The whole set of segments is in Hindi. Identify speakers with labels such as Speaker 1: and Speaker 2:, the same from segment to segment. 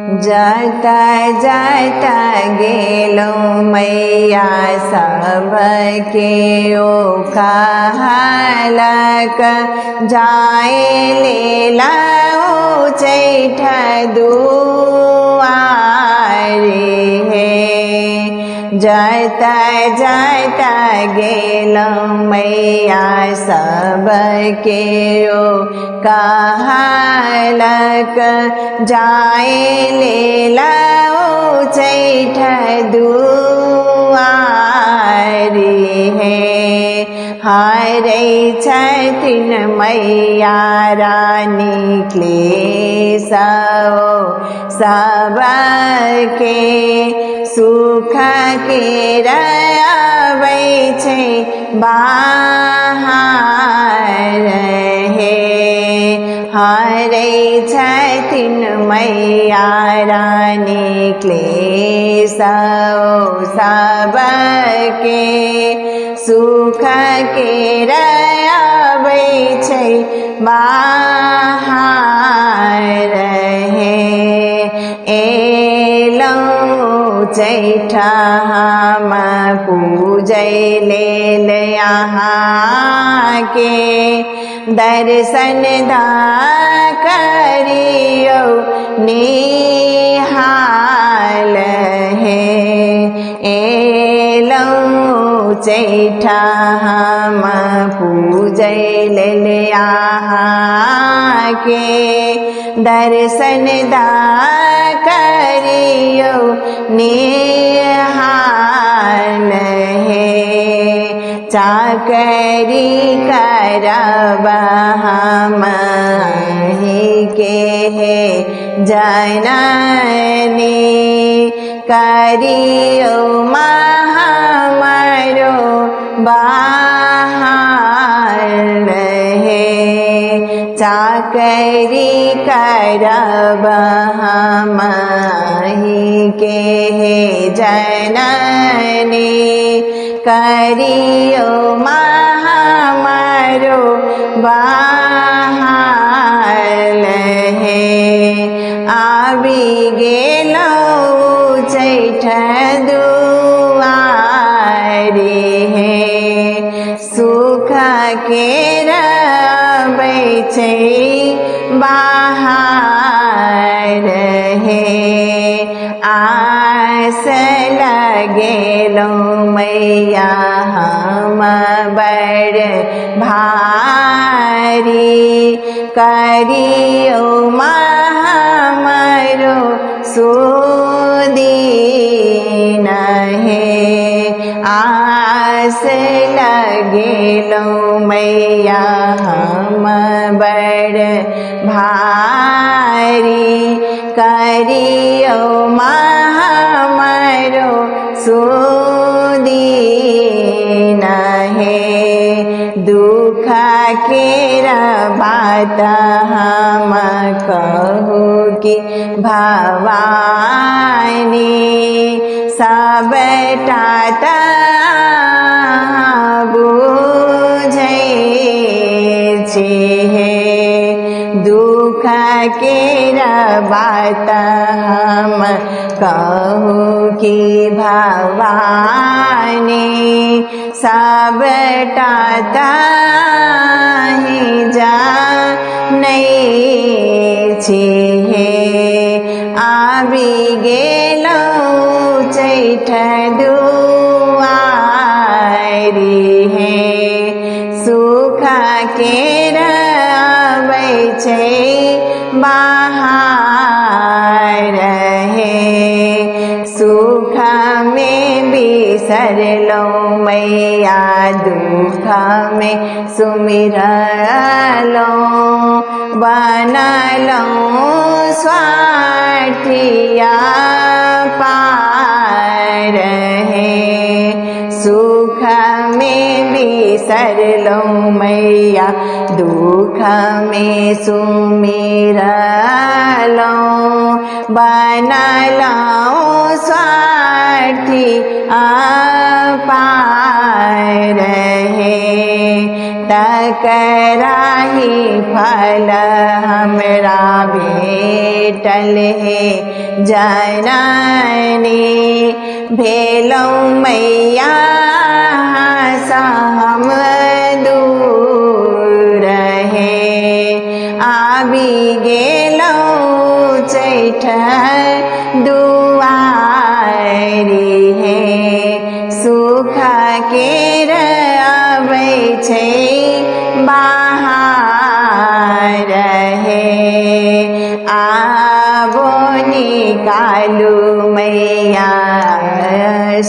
Speaker 1: जाता जाता गेलो मैया सबके ओ कहलक जाए लेला चैठ दुआरे हे। जाता जाता गेलो मैया सबके ओ कहलक जाए लेला चैठ दुआरे हे। हरे छथिन मैया रानी क्लेशो सबके सुख के रबै छै बाहर हे। हरे छथिन मैया रानी क्लेशो सबके सुख के रबै छै बाहर हे। एलौ चैठ हम पूजै लेल यहाँ के दर्शन दा करियो निहाल हे। एलौ चैठ हम पूजै लेल यहाँ के दर्शन दा करियो निहाल हे। चाकरी करब हम के हे जननी करियो हमरो बहाल हे। चाकरी करब हम के हे जननी करियो हमरो बहाल हे। आबि गेलौ चैठ दुआरे हे। सुख के रबै छै बाहर हे। आस लगेलौ मैया हम बड़ भारी करियो हमरो सुदीन हे। आस लगेलौ मैया हम बड़ भारी करियो हमरो सुदीन हे। दुख के बात हम कहू कि भवानी सबटा बुझै छी हे। दुख के बात हम कहू कि भवानी सबटा ताहि जानै छी हे। आबि गेलौ चैठ दुआरे हे। सुख के रबै छै बाहर हे। सुख में बिसरलौ मैया दुख में सुमिरलौ बनलौ स्वार्थिया पार हे। सुख में बिसरलौ मैया दुख में सुमिरलौ बनलौ स्वार्थी अपार हे। कराही फल हमरा भेटल हे जननी भेलौ मैया सा हम दूर हे आबि गेलौ चैठ दुआरी हे सुख केर अबै छै बाहर हे आबो निकालू मैया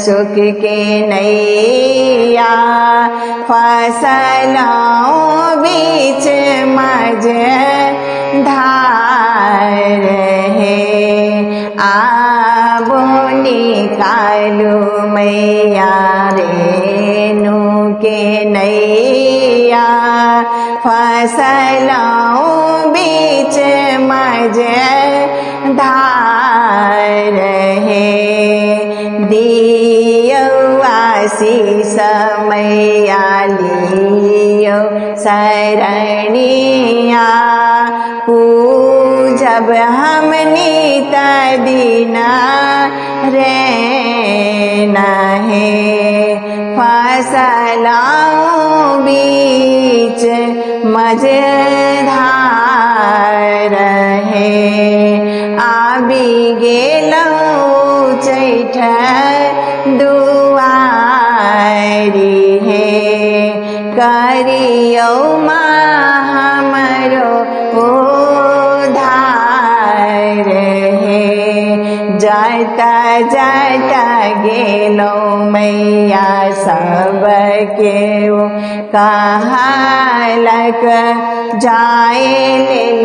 Speaker 1: सुख के नैया फसलों बीच मझ धार है आबो निकालू मैया रेणु के नैया फसलों बीच मझ धार है दियो आशीष मैया लियो शरणिया पूजब हम नित दिन रे नहे फसलों बीच मझधार है आबि गेलौ चैठ दुआरी है करियौ माँ हमरो उद्धार है जाता जाता गेलौ मैया सबके कहलक जाए लेल